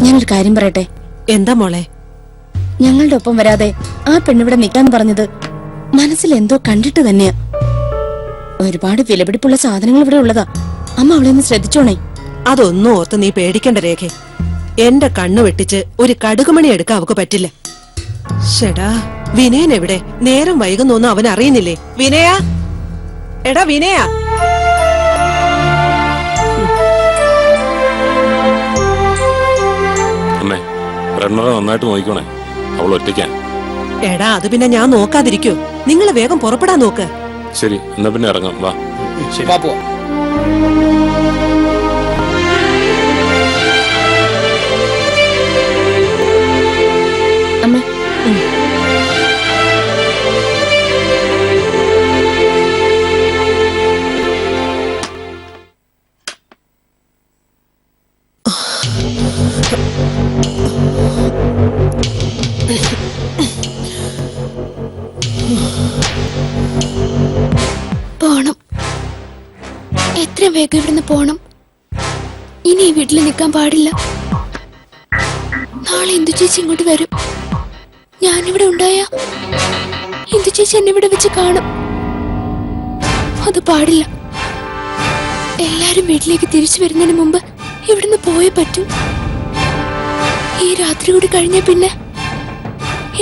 ഞാനൊരു കാര്യം പറയട്ടെ. എന്താ മോളെ? ഞങ്ങളുടെ ഒപ്പം വരാതെ ആ പെണ്ണിവിടെ നിൽക്കാൻ പറഞ്ഞത് മനസ്സിൽ എന്തോ കണ്ടിട്ട് തന്നെയാ. ഒരുപാട് വിലപിടിപ്പുള്ള സാധനങ്ങൾ ഇവിടെ ഉള്ളതാ. അമ്മ അവളെ ഒന്ന് ശ്രദ്ധിച്ചോണേ. അതൊന്നും ഓർത്ത് നീ പേടിക്കണ്ട രേഖ. എന്റെ കണ്ണു വെട്ടിച്ച് ഒരു കടുകുമണി എടുക്കാൻ അവക്ക് പറ്റില്ല. ഷെടാ, വിനയൻ എവിടെ? നേരം വൈകുന്നൊന്നും അവൻ അറിയുന്നില്ലേ? വിനയാ, എടാ വിനയാ. നന്നായിട്ട് നോക്കിക്കോണേ, അവൾ ഒറ്റയ്ക്കാൻ. എടാ, അത് പിന്നെ ഞാൻ നോക്കാതിരിക്കോ? നിങ്ങൾ വേഗം പുറപ്പെടാൻ നോക്ക്. ശരി, എന്നാ പിന്നെ ഇറങ്ങാം, വാ. അമ്മ, പോണം. എത്രയും വേഗം ഇവിടുന്ന് പോണം. ഇനി ഈ വീട്ടിൽ നിൽക്കാൻ പാടില്ല. നാളെ ഇന്ദു ചേച്ചി ഇങ്ങോട്ട് വരും. ഞാനിവിടെ ഉണ്ടായ ഇന്ദു ചേച്ചി എന്നെ ഇവിടെ വെച്ച് കാണും. അത് പാടില്ല. എല്ലാരും വീട്ടിലേക്ക് തിരിച്ചു വരുന്നതിന് മുമ്പ് ഇവിടുന്ന് പോയേ പറ്റൂ. ഈ രാത്രി കൂടി കഴിഞ്ഞ പിന്നെ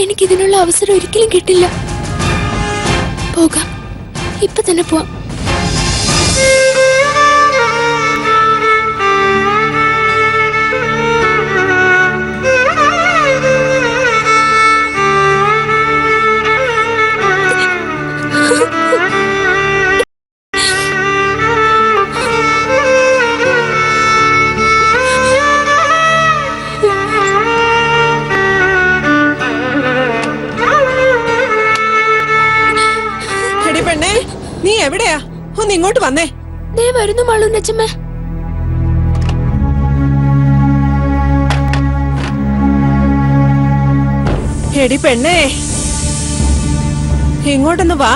എനിക്കിതിനുള്ള അവസരം ഒരിക്കലും കിട്ടില്ല. പോകാം, ഇപ്പൊ തന്നെ പോവാം. പെണ്ണേ, നീ എവിടെയാ? ഒന്ന് ഇങ്ങോട്ട് വന്നേ. ദേ വരുന്നു മാളൂന്നച്ചമ്മ. എടി പെണ്ണേ, ഇങ്ങോട്ടൊന്ന് വാ.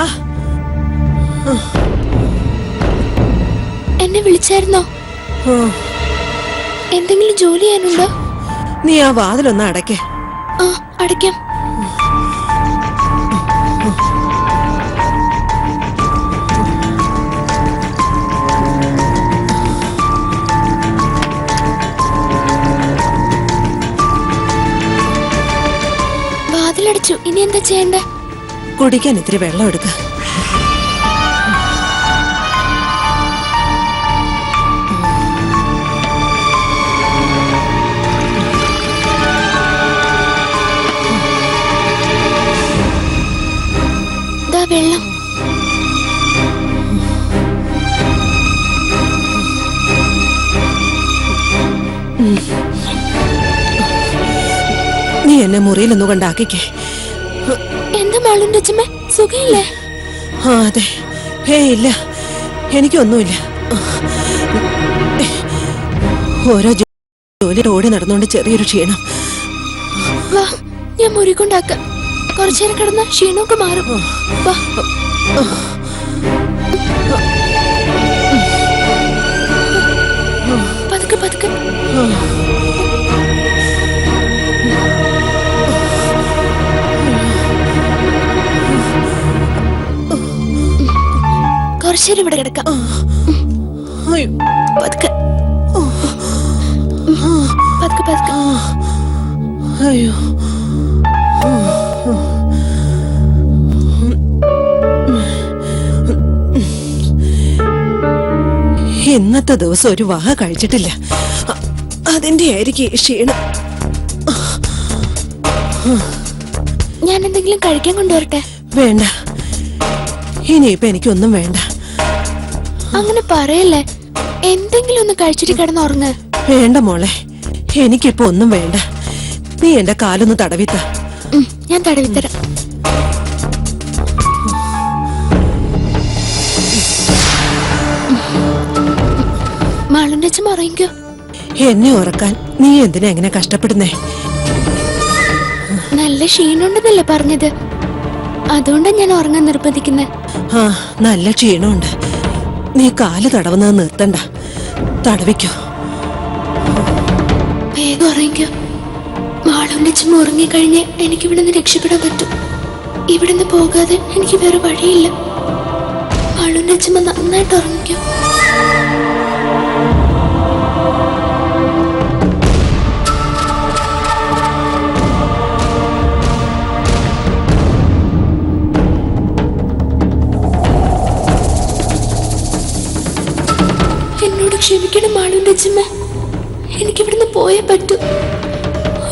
എന്നെ വിളിച്ചായിരുന്നോ? എന്തെങ്കിലും ജോലി ചെയ്യാനുണ്ടോ? നീ ആ വാതിലൊന്ന് അടയ്ക്കേ. ആ, അടയ്ക്കാം. വാതിലടച്ചു. ഇനി എന്താ ചെയ്യണ്ടേ? കുടിക്കാൻ ഇത്തിരി വെള്ളം എടുക്ക. വെള്ളം. നീ എന്നെ മുറിയിലൊന്നു കൊണ്ടാക്കിക്കേ. എന്താ മാളുന്റെ അച്ഛമ്മേ, സുഖയില്ലേ? ആ അതെ. ഇല്ല, എനിക്കൊന്നുമില്ല. ഓരോ ജോലി ഓടി നടന്നുകൊണ്ട് ചെറിയൊരു ക്ഷീണം. വാ, ഞാൻ മുറി കൊണ്ടാക്കാം. കുറച്ചേരം കിടന്ന ക്ഷീണമൊക്കെ മാറും. വാ. പതുക്കെ പതുക്കെ. കുറച്ചേരം ഇവിടെ കിടക്കാം. പതുക്കെ പതുക്കെ പതുക്കെ. അയ്യോ, ഇന്നത്തെ ദിവസം ഒരു വക കഴിച്ചിട്ടില്ല. അതിന്റെ ആയിരിക്കും ക്ഷീണം. ഞാൻ എന്തെങ്കിലും കഴിക്കാൻ കൊണ്ടുവരട്ടെ? വേണ്ട, ഇനിയിപ്പൊ എനിക്കൊന്നും വേണ്ട. അങ്ങനെ പറയല്ലേ. എന്തെങ്കിലും ഒന്ന് കഴിച്ചിട്ട് കിടന്നുറങ്ങ്. വേണ്ട മോളെ, എനിക്കിപ്പോ ഒന്നും വേണ്ട. നീ എന്റെ കാലൊന്ന് തടവിത്ത. ഞാൻ തടവിത്തരാം. മാളുന്റെ അച്ഛൻ ഉറങ്ങിക്കോ. എന്നെ ഉറക്കാൻ നീ എന്തിനാ എങ്ങനെ കഷ്ടപ്പെടുന്നേ? നല്ല ക്ഷീണുണ്ടെന്നല്ലേ പറഞ്ഞത്? അതുകൊണ്ടാ ഞാൻ ഉറങ്ങാൻ നിർബന്ധിക്കുന്നേ. ആ, നല്ല ക്ഷീണമുണ്ട്. നീ കാല് തടവുന്നത് നിർത്തണ്ട, തടവിക്കോ. വേഗം വേഗം ഉറങ്ങിക്കോ. മാളുവിന്റെ അച്ഛൻ ഉറങ്ങിക്കഴിഞ്ഞ് എനിക്ക് ഇവിടെ നിന്ന് രക്ഷപ്പെടാൻ പറ്റും. ഇവിടുന്ന് പോകാതെ എനിക്ക് വേറെ വഴിയില്ല. മാളുവിന്റെ അച്ഛൻ നന്നായിട്ട് ഉറങ്ങിക്കോ. എന്നോട് ക്ഷമിക്കണം മാളുവിന്റെ അച്ഛമ്മ. എനിക്കിവിടുന്ന് പോയേ പറ്റൂ.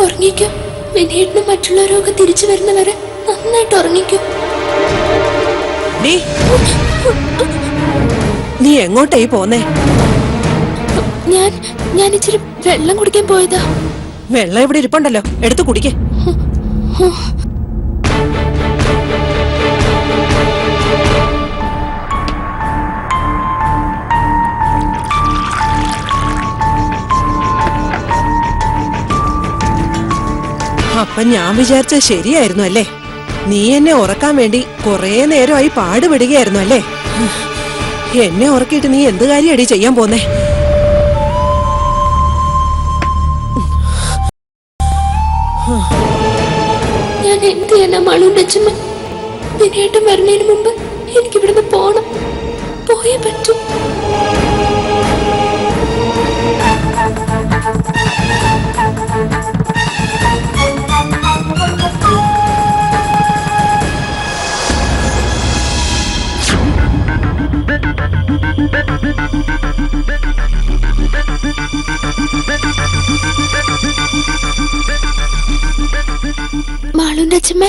ഉറങ്ങിക്കോ. വിനേട്ടനും മറ്റുള്ളവരൊക്കെ തിരിച്ചു വരുന്നവരെ നന്നായിട്ട് ഉറങ്ങിക്കോ. നീ എങ്ങോട്ടായി പോന്നേ? ഞാൻ ഇച്ചിരി വെള്ളം കുടിക്കാൻ പോയതാ. വെള്ളം ഇവിടെ ഇരിപ്പുണ്ടല്ലോ, എടുത്ത് കുടിക്കേ. അപ്പൊ ഞാൻ വിചാരിച്ചത് ശരിയായിരുന്നു അല്ലേ? നീ എന്നെ ഉറക്കാൻ വേണ്ടി കുറേ നേരമായി പാടുപെടുകയായിരുന്നു അല്ലേ? എന്നെ ഉറക്കിയിട്ട് നീ എന്ത് കാര്യമാടി ചെയ്യാൻ പോന്നേ? ഞാൻ എന്ത് ചെയ്യാനാ മാളുവിന്റെ അച്ഛമ്മ? വിനേട്ടൻ വരുന്നതിന് മുമ്പ് എനിക്കിവിടുന്ന് പോണം. പോയേ പറ്റൂ. മാളുവിന്റെ അച്ഛമ്മ,